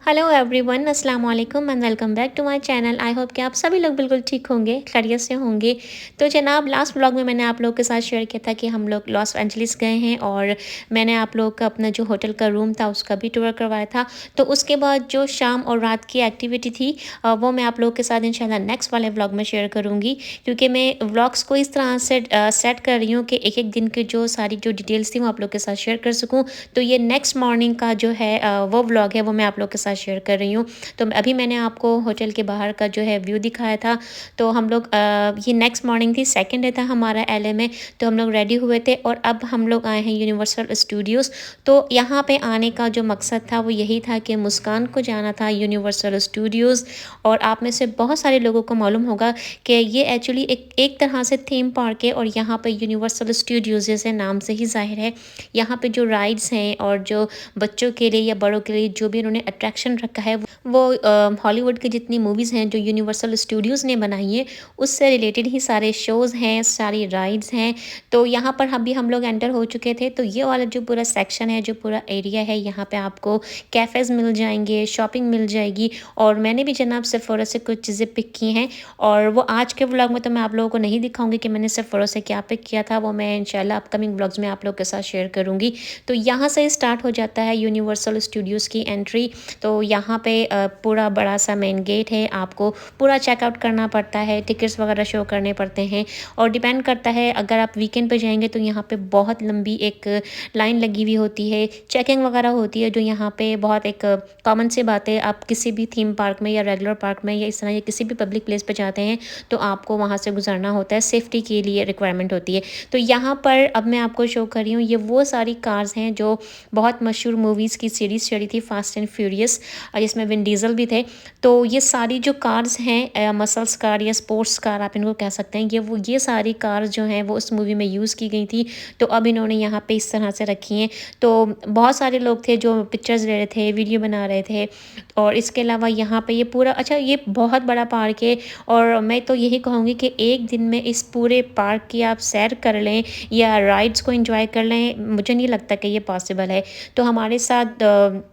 Hello everyone, अस्सलाम वालेकुम and welcome back to my channel. I hope कि आप सभी लोग बिल्कुल ठीक होंगे, खैरियत से होंगे। तो जनाब, लास्ट व्लॉग में मैंने आप लोगों के साथ शेयर किया था कि हम लोग लॉस एंजलिस गए हैं और मैंने आप लोगों का अपना जो होटल का रूम था उसका भी टूर करवाया था। तो उसके बाद जो शाम और रात की एक्टिविटी थी वो मैं आप लोगों के साथ इंशाल्लाह नेक्स्ट वाले व्लॉग में शेयर करूँगी, क्योंकि मैं व्लॉग्स को इस तरह से सेट कर रही हूँ कि एक एक दिन की जो सारी जो डिटेल्स थी वो आप लोग के साथ शेयर कर सकूँ। तो ये नेक्स्ट मॉर्निंग का जो है वो व्लॉग है, वो मैं आप लोग के साथ शेयर कर रही हूँ। तो अभी मैंने आपको होटल के बाहर का जो है व्यू दिखाया था। तो हम लोग ये नेक्स्ट मॉर्निंग थी, सेकंड डे था हमारा एलए में। तो हम लोग रेडी हुए थे और अब हम लोग आए हैं यूनिवर्सल स्टूडियोज़। तो यहाँ पे आने का जो मकसद था वो यही था कि मुस्कान को जाना था यूनिवर्सल स्टूडियोज़। और आप में से बहुत सारे लोगों को मालूम होगा कि ये एक्चुअली एक तरह से थीम पार्क है और यहाँ पे यूनिवर्सल स्टूडियोज़ जैसे नाम से ही ज़ाहिर है, यहाँ पे जो राइड्स हैं और जो बच्चों के लिए या बड़ों के लिए जो भी उन्होंने अट्रैक्शन रखा है वो हॉलीवुड की जितनी मूवीज़ हैं जो यूनिवर्सल स्टूडियोज़ ने बनाई है उससे रिलेटेड ही सारे शोज़ हैं, सारी राइड्स हैं। तो यहाँ पर अभी हम लोग एंटर हो चुके थे। तो ये वाला जो पूरा सेक्शन है, जो पूरा एरिया है, यहाँ पे आपको कैफ़ेज़ मिल जाएंगे, शॉपिंग मिल जाएगी। और मैंने भी जनाब सेफोरा से कुछ चीज़ें पिक की हैं और वो आज के व्लॉग में तो मैं आप लोगों को नहीं दिखाऊंगी कि मैंने सेफोरा से क्या पिक किया था। वो मैं इंशाल्लाह अपकमिंग व्लॉग्स में आप लोगों के साथ शेयर करूँगी। तो यहाँ से स्टार्ट हो जाता है यूनिवर्सल स्टूडियोज़ की एंट्री। तो यहाँ पे पूरा बड़ा सा मेन गेट है, आपको पूरा चेकआउट करना पड़ता है, टिकट्स वगैरह शो करने पड़ते हैं। और डिपेंड करता है, अगर आप वीकेंड पे जाएंगे तो यहाँ पे बहुत लंबी एक लाइन लगी हुई होती है, चेकिंग वगैरह होती है। जो यहाँ पे बहुत एक कॉमन सी बात है, आप किसी भी थीम पार्क में या रेगुलर पार्क में या इस तरह या किसी भी पब्लिक प्लेस पे जाते हैं तो आपको वहाँ से गुजरना होता है, सेफ्टी के लिए रिक्वायरमेंट होती है। तो यहाँ पर अब मैं आपको शो कर रही हूँ, ये वो सारी कार्स हैं जो बहुत मशहूर मूवीज़ की सीरीज़ चली थी फास्ट एंड फ्यूरियस, जिसमें विन डीजल भी थे। तो ये सारी जो कार्स हैं, मसल्स कार या स्पोर्ट्स कार आप इनको कह सकते हैं, ये सारी कार्स जो हैं वो उस मूवी में यूज़ की गई थी। तो अब इन्होंने यहाँ पे इस तरह से रखी हैं। तो बहुत सारे लोग थे जो पिक्चर्स ले रहे थे, वीडियो बना रहे थे। और इसके अलावा यहाँ पे ये पूरा, अच्छा ये बहुत बड़ा पार्क है और मैं तो यही कहूँगी कि एक दिन में इस पूरे पार्क की आप सैर कर लें या राइड्स को एंजॉय कर लें, मुझे नहीं लगता कि ये पॉसिबल है। तो हमारे साथ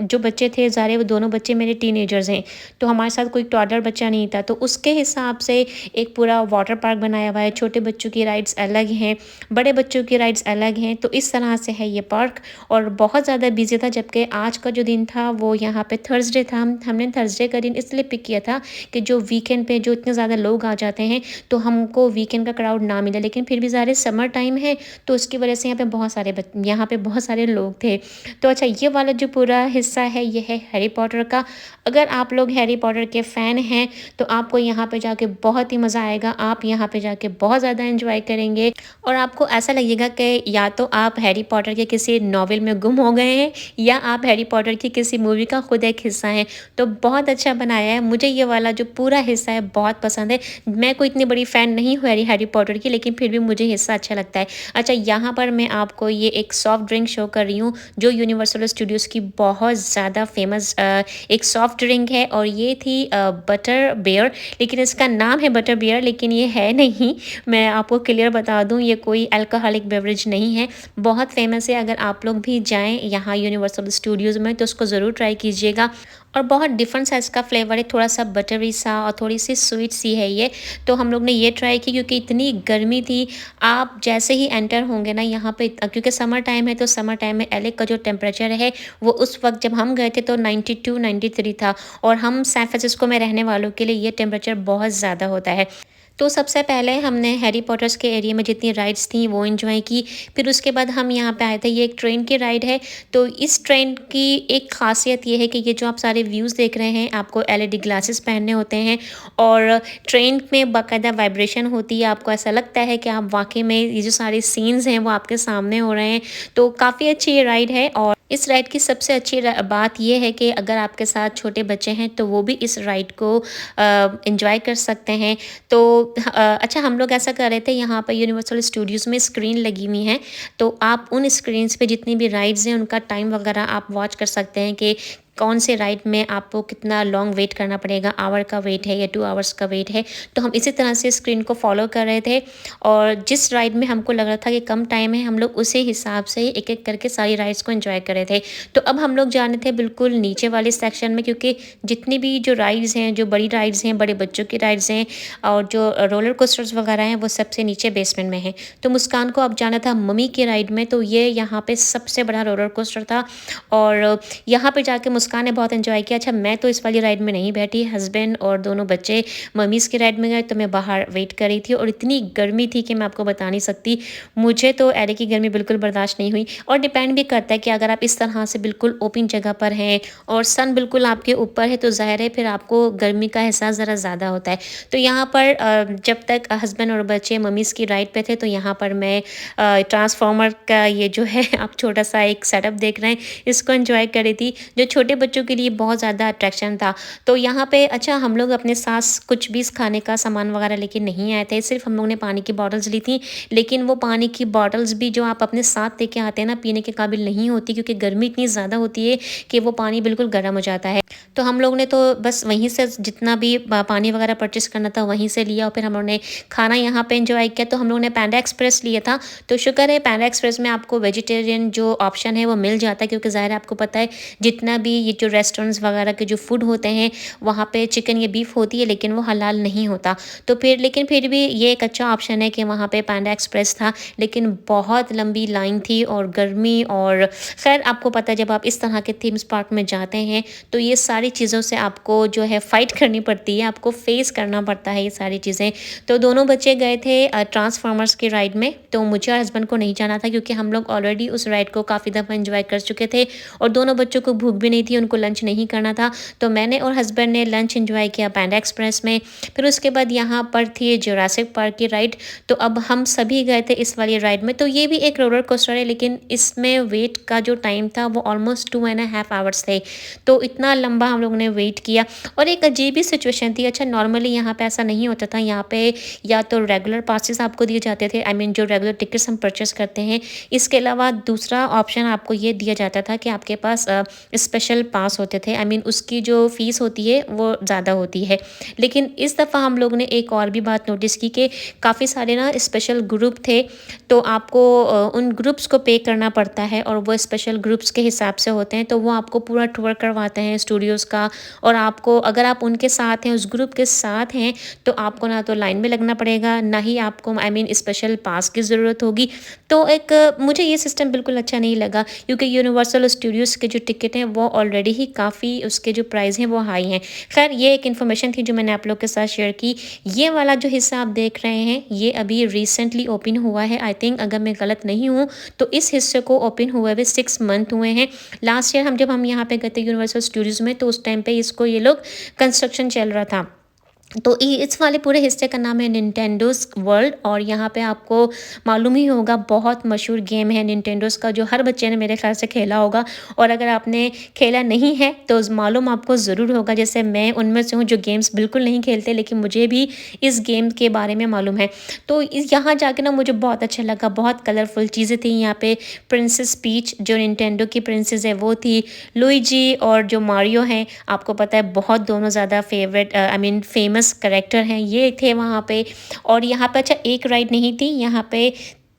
जो बच्चे थे, ज़ाहिर वो दोनों बच्चे मेरे टीनेजर्स हैं, तो हमारे साथ कोई टॉडलर बच्चा नहीं था। तो उसके हिसाब से एक पूरा वाटर पार्क बनाया हुआ है। छोटे बच्चों की राइड्स अलग हैं, बड़े बच्चों की राइड्स अलग हैं। तो इस तरह से है ये पार्क और बहुत ज़्यादा बिजी था। जबकि आज का जो दिन था वो यहाँ पे थर्सडे था। हमने थर्सडे का दिन इसलिए पिक किया था कि जो वीकेंड पे जो इतने ज़्यादा लोग आ जाते हैं तो हमको वीकेंड का क्राउड ना मिले। लेकिन फिर भी ज़ाहिर समर टाइम है तो उसकी वजह से यहाँ पे बहुत सारे लोग थे। तो अच्छा, ये वाला जो पूरा हिस्सा है ये है हैरी पॉटर का। अगर आप लोग हैरी पॉटर के फ़ैन हैं तो आपको यहाँ पे जाके बहुत ही मज़ा आएगा। आप यहाँ पे जाके बहुत ज़्यादा एंजॉय करेंगे और आपको ऐसा लगेगा कि या तो आप हैरी पॉटर के किसी नॉवेल में गुम हो गए हैं या आप हैरी पॉटर की किसी मूवी का खुद एक हिस्सा हैं। तो बहुत अच्छा बनाया है, मुझे ये वाला जो पूरा हिस्सा है बहुत पसंद है। मैं कोई इतनी बड़ी फ़ैन नहीं हूँ हैरी पॉटर की, लेकिन फिर भी मुझे हिस्सा अच्छा लगता है। अच्छा, यहाँ पर मैं आपको ये एक सॉफ्ट ड्रिंक शो कर रही हूँ जो यूनिवर्सल स्टूडियोज़ की बहुत ज़्यादा फेमस एक सॉफ्ट ड्रिंक है और ये थी बटर बियर। लेकिन इसका नाम है बटर बियर, लेकिन ये है नहीं। मैं आपको क्लियर बता दूँ, ये कोई अल्कोहलिक बेवरेज नहीं है, बहुत फेमस है। अगर आप लोग भी जाएँ यहाँ यूनिवर्सल स्टूडियोज़ में तो उसको ज़रूर ट्राई कीजिएगा। और बहुत डिफरेंट सा इसका फ्लेवर है, थोड़ा सा बटरी सा और थोड़ी सी स्वीट सी है ये। तो हम लोग ने ये ट्राई की क्योंकि इतनी गर्मी थी। आप जैसे ही एंटर होंगे ना यहाँ पे, क्योंकि समर टाइम है तो समर टाइम में एलए का जो टेम्परेचर है वो उस वक्त जब हम गए थे तो 92 93 था। और हम सैन फ्रांसिस्को में रहने वालों के लिए ये टेम्परेचर बहुत ज़्यादा होता है। तो सबसे पहले हमने हैरी पॉटर्स के एरिया में जितनी राइड्स थी वो एंजॉय की। फिर उसके बाद हम यहाँ पे आए थे, ये एक ट्रेन की राइड है। तो इस ट्रेन की एक खासियत ये है कि ये जो आप सारे व्यूज़ देख रहे हैं, आपको एलईडी ग्लासेस पहनने होते हैं और ट्रेन में बाकायदा वाइब्रेशन होती है। आपको ऐसा लगता है कि आप वाकई में ये जो सारे सीन्स हैं वो आपके सामने हो रहे हैं। तो काफ़ी अच्छी ये राइड है। और इस राइड की सबसे अच्छी बात यह है कि अगर आपके साथ छोटे बच्चे हैं तो वो भी इस राइड को एंजॉय कर सकते हैं। तो अच्छा, हम लोग ऐसा कर रहे थे, यहाँ पर यूनिवर्सल स्टूडियोज़ में स्क्रीन लगी हुई हैं। तो आप उन स्क्रीन्स पे जितनी भी राइड्स हैं उनका टाइम वगैरह आप वॉच कर सकते हैं कि कौन से राइड में आपको कितना लॉन्ग वेट करना पड़ेगा, आवर का वेट है या 2 आवर्स का वेट है। तो हम इसी तरह से स्क्रीन को फ़ॉलो कर रहे थे और जिस राइड में हमको लग रहा था कि कम टाइम है, हम लोग उसी हिसाब से एक-एक करके सारी राइड्स को एन्जॉय कर रहे थे। तो अब हम लोग जा रहे थे बिल्कुल नीचे वाले सेक्शन में, क्योंकि जितनी भी जो राइड्स हैं, जो बड़ी राइड्स हैं, बड़े बच्चों की राइड्स हैं और जो रोलर कोस्टर्स वगैरह हैं, वो सबसे नीचे बेसमेंट में हैं। तो मुस्कान को अब जाना था मम्मी की राइड में, तो ये यहाँ पे सबसे बड़ा रोलर कोस्टर था और यहाँ पे जाके मुस्कान ने बहुत एन्जॉय किया। अच्छा, मैं तो इस वाली राइड में नहीं बैठी, हस्बैंड और दोनों बच्चे मम्मीज़ की राइड में गए, तो मैं बाहर वेट कर रही थी और इतनी गर्मी थी कि मैं आपको बता नहीं सकती। मुझे तो एले की गर्मी बिल्कुल बर्दाश्त नहीं हुई और डिपेंड भी करता है कि अगर आप इस तरह से बिल्कुल ओपन जगह पर हैं और सन बिल्कुल आपके ऊपर है, तो ज़ाहिर है फिर आपको गर्मी का एहसास ज़रा ज़्यादा होता है। तो यहाँ पर जब तक हस्बैंड और बच्चे मम्मीज़ की राइड पे थे, तो यहाँ पर मैं ट्रांसफॉर्मर का ये जो है आप छोटा-सा एक सेटअप देख रहे हैं, इसको एन्जॉय कर रही थी, जो छोटे बच्चों के लिए बहुत ज़्यादा अट्रैक्शन था। तो यहाँ पे अच्छा, हम लोग अपने साथ कुछ भी खाने का सामान वगैरह लेके नहीं आए थे, सिर्फ़ हम लोगों ने पानी की बॉटल्स ली थी। लेकिन वो पानी की बॉटल्स भी जो आप अपने साथ लेके आते हैं ना, पीने के काबिल नहीं होती, क्योंकि गर्मी इतनी ज़्यादा होती है कि वो पानी बिल्कुल गर्म हो जाता है। तो हम लोग ने तो बस वहीं से जितना भी पानी वगैरह परचेज़ करना था वहीं से लिया और फिर हम लोगों ने खाना यहाँ पे एंजॉय किया। तो हम लोगों ने पांडा एक्सप्रेस लिया था, तो शुक्र है पांडा एक्सप्रेस में आपको वेजिटेरियन जो ऑप्शन है वो मिल जाता है, क्योंकि ज़ाहिर है आपको पता है जितना भी ये जो रेस्टोरेंट्स वगैरह के जो फूड होते हैं वहाँ पे चिकन या बीफ होती है, लेकिन वो हलाल नहीं होता। तो फिर भी ये एक अच्छा ऑप्शन है कि वहाँ पे पांडा एक्सप्रेस था, लेकिन बहुत लंबी लाइन थी और गर्मी और खैर आपको पता है जब आप इस तरह के थीम्स पार्क में जाते हैं तो ये सारी चीज़ों से आपको जो है फ़ाइट करनी पड़ती है, आपको फ़ेस करना पड़ता है ये सारी चीज़ें। तो दोनों बच्चे गए थे ट्रांसफ़ॉर्मर्स की राइड में, तो मुझे और हस्बैंड को नहीं जाना था, क्योंकि हम लोग ऑलरेडी उस राइड को काफ़ी दफ़ा एंजॉय कर चुके थे और दोनों बच्चों को भूख भी नहीं थी, उनको लंच नहीं करना था। तो मैंने और हस्बैंड ने लंच एंजॉय किया पांडा एक्सप्रेस में। फिर उसके बाद यहाँ पर थी जुरासिक पार्क की राइड, तो अब हम सभी गए थे इस वाली राइड में। तो ये भी एक रोलर कोस्टर है, लेकिन इसमें वेट का जो टाइम था वो ऑलमोस्ट 2.5 आवर्स थे। तो इतना लंबा हम लोगों ने वेट किया और एक अजीब ही सिचुएशन थी। अच्छा, नॉर्मली यहाँ पे ऐसा नहीं होता था, यहाँ पे या तो रेगुलर पासेस आपको दिए जाते थे, आई मीन जो रेगुलर टिकट्स हम परचेस करते हैं। इसके अलावा दूसरा ऑप्शन आपको ये दिया जाता था कि आपके पास स्पेशल पास होते थे, आई मीन उसकी जो फ़ीस होती है वो ज़्यादा होती है। लेकिन इस दफ़ा हम लोगों ने एक और भी बात नोटिस की कि काफ़ी सारे ना स्पेशल ग्रुप थे, तो आपको उन ग्रुप्स को पे करना पड़ता है और वो स्पेशल ग्रुप्स के हिसाब से होते हैं, तो वो आपको पूरा टूर करवाते हैं स्टूडियोज़ का। और आपको अगर आप उनके साथ हैं, उस ग्रुप के साथ हैं, तो आपको ना तो लाइन में लगना पड़ेगा, ना ही आपको आई मीन स्पेशल पास की ज़रूरत होगी। तो एक मुझे ये सिस्टम बिल्कुल अच्छा नहीं लगा, क्योंकि यूनिवर्सल स्टूडियोज़ के जो टिकट हैं वो ऑलरेडी ही काफ़ी उसके जो प्राइस हैं वो हाई हैं। खैर ये एक इन्फॉर्मेशन थी जो मैंने आप लोग के साथ शेयर की। ये वाला जो हिस्सा आप देख रहे हैं ये अभी रिसेंटली ओपन हुआ है, आई थिंक अगर मैं गलत नहीं हूँ तो इस हिस्से को ओपन हुए हुए 6 मंथ हुए हैं। लास्ट ईयर जब हम यहाँ पे गए थे यूनिवर्सल स्टूडियोज़ में, तो उस टाइम पे इसको ये लोग कंस्ट्रक्शन चल रहा था। तो इस वाले पूरे हिस्से का नाम है निंटेंडोज़ वर्ल्ड और यहाँ पे आपको मालूम ही होगा बहुत मशहूर गेम है निंटेंडोज़ का, जो हर बच्चे ने मेरे ख्याल से खेला होगा और अगर आपने खेला नहीं है तो मालूम आपको ज़रूर होगा। जैसे मैं उनमें से हूँ जो गेम्स बिल्कुल नहीं खेलते, लेकिन मुझे भी इस गेम के बारे में मालूम है। तो इस यहाँ जाके ना मुझे बहुत अच्छा लगा, बहुत कलरफुल चीज़ें थी यहाँ पे। प्रिंसेस पीच जो निंटेंडो की प्रिंसेस है वो थी, लुइजी और जो मारियो हैं आपको पता है बहुत दोनों ज़्यादा favourite I mean famous character हैं, ये थे वहाँ पे। और यहाँ पे अच्छा एक राइड नहीं थी, यहाँ पे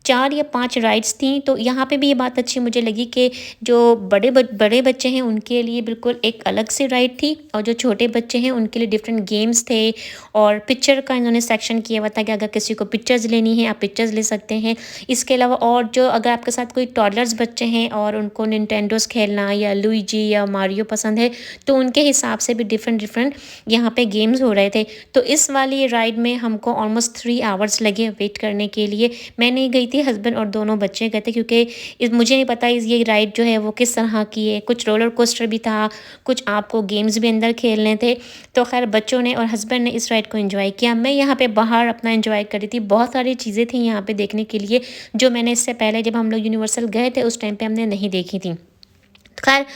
4 या 5 राइड्स थी। तो यहाँ पे भी ये बात अच्छी मुझे लगी कि जो बड़े बच्चे हैं उनके लिए बिल्कुल एक अलग से राइड थी और जो छोटे बच्चे हैं उनके लिए डिफरेंट गेम्स थे और पिक्चर का इन्होंने सेक्शन किया हुआ था कि अगर किसी को पिक्चर्स लेनी है आप पिक्चर्स ले सकते हैं। इसके अलावा और जो अगर आपके साथ कोई टॉडलर्स बच्चे हैं और उनको निंटेंडोज़ खेलना या लुइजी या मारियो पसंद है, तो उनके हिसाब से भी डिफरेंट यहाँ पे गेम्स हो रहे थे। तो इस वाली राइड में हमको ऑलमोस्ट 3 आवर्स लगे वेट करने के लिए। मैं नहीं गई थी, हस्बैंड और दोनों बच्चे गए थे, क्योंकि मुझे नहीं पता ये राइड जो है वो किस तरह की है। कुछ रोलर कोस्टर भी था, कुछ आपको गेम्स भी अंदर खेलने थे। तो खैर बच्चों ने और हस्बैंड ने इस राइड को एंजॉय किया। मैं यहाँ पे बाहर अपना एंजॉय कर रही थी। बहुत सारी चीज़ें थी यहाँ पे देखने के लिए जो मैंने इससे पहले जब हम लोग यूनिवर्सल गए थे उस टाइम पे हमने नहीं देखी थी। खैर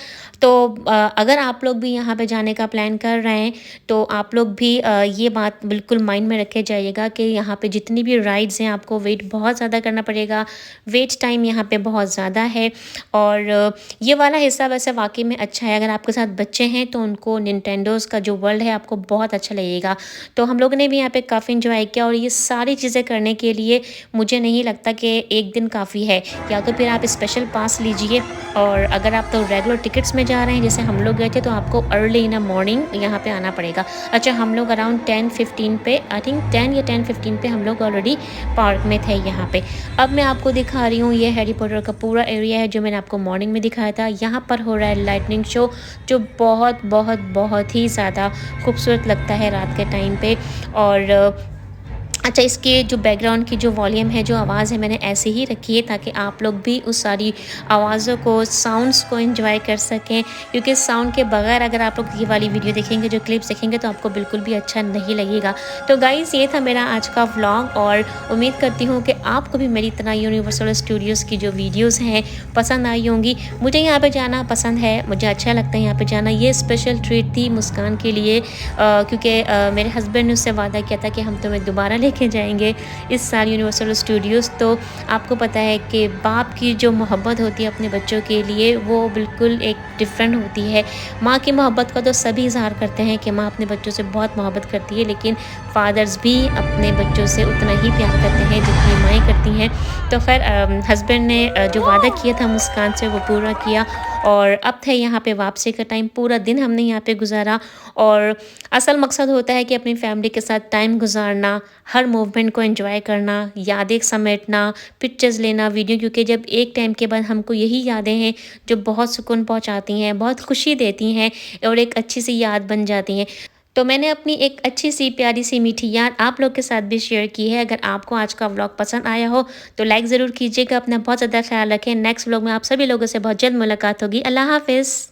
तो अगर आप लोग भी यहाँ पे जाने का प्लान कर रहे हैं तो आप लोग भी ये बात बिल्कुल माइंड में रखे जाइएगा कि यहाँ पे जितनी भी राइड्स हैं आपको वेट बहुत ज़्यादा करना पड़ेगा। वेट टाइम यहाँ पे बहुत ज़्यादा है और ये वाला हिस्सा वैसे वाक़ई में अच्छा है। अगर आपके साथ बच्चे हैं तो उनको निंटेंडोज़ का जो वर्ल्ड है आपको बहुत अच्छा लगेगा। तो हम लोगों ने भी यहाँ पे काफ़ी एन्जॉय किया और ये सारी चीज़ें करने के लिए मुझे नहीं लगता कि 1 दिन काफ़ी है। या तो फिर आप स्पेशल पास लीजिए और अगर आप तो रेगुलर टिकट्स में जा रहे हैं जैसे हम लोग गए थे तो आपको अर्ली इन द मॉर्निंग यहाँ पे आना पड़ेगा। अच्छा हम लोग अराउंड 10:15 पे आई थिंक 10 या 10:15 पे हम लोग ऑलरेडी पार्क में थे यहाँ पे। अब मैं आपको दिखा रही हूँ ये हैरी पॉटर का पूरा एरिया है जो मैंने आपको मॉर्निंग में दिखाया था। यहाँ पर हो रहा है लाइटनिंग शो जो बहुत बहुत बहुत ही ज़्यादा खूबसूरत लगता है रात के टाइम पे। और अच्छा इसके जो बैकग्राउंड की जो वॉल्यूम है, जो आवाज़ है मैंने ऐसे ही रखी है ताकि आप लोग भी उस सारी आवाज़ों को, साउंड्स को एन्जॉय कर सकें क्योंकि साउंड के बगैर अगर आप लोग ये वाली वीडियो देखेंगे, जो क्लिप्स देखेंगे तो आपको बिल्कुल भी अच्छा नहीं लगेगा। तो गाइज़ ये था मेरा आज का व्लॉग और उम्मीद करती हूँ कि आपको भी मेरी तरह यूनिवर्सल स्टूडियोज़ की जो वीडियोज़ हैं पसंद आई होंगी। मुझे यहाँ पे जाना पसंद है, मुझे अच्छा लगता है यहाँ पे जाना। ये स्पेशल ट्रीट थी मुस्कान के लिए क्योंकि मेरे हस्बैंड ने उससे वादा किया था कि हम तुम्हें दोबारा लेके जाएंगे इस साल यूनिवर्सल स्टूडियोज़। तो आपको पता है कि बाप की जो मोहब्बत होती है अपने बच्चों के लिए वो बिल्कुल एक डिफरेंट होती है। माँ की मोहब्बत का तो सभी इज़हार करते हैं कि माँ अपने बच्चों से बहुत मोहब्बत करती है, लेकिन फादर्स भी अपने बच्चों से उतना ही प्यार करते हैं जितनी माएँ करती हैं। तो खैर हस्बैंड ने जो वादा किया था मुस्कान से वो पूरा किया और अब थे यहाँ पे वापसी का टाइम। पूरा दिन हमने यहाँ पे गुजारा और असल मकसद होता है कि अपनी फैमिली के साथ टाइम गुजारना, हर मूवमेंट को एंजॉय करना, यादें समेटना, पिक्चर्स लेना, वीडियो, क्योंकि जब एक टाइम के बाद हमको यही यादें हैं जो बहुत सुकून पहुँचाती हैं, बहुत खुशी देती हैं और एक अच्छी सी याद बन जाती हैं। तो मैंने अपनी एक अच्छी सी प्यारी सी मीठी याद आप लोग के साथ भी शेयर की है। अगर आपको आज का व्लॉग पसंद आया हो तो लाइक ज़रूर कीजिएगा। अपना बहुत ज़्यादा ख्याल रखें। नेक्स्ट व्लॉग में आप सभी लोगों से बहुत जल्द मुलाकात होगी। अल्लाह हाफ़िज़।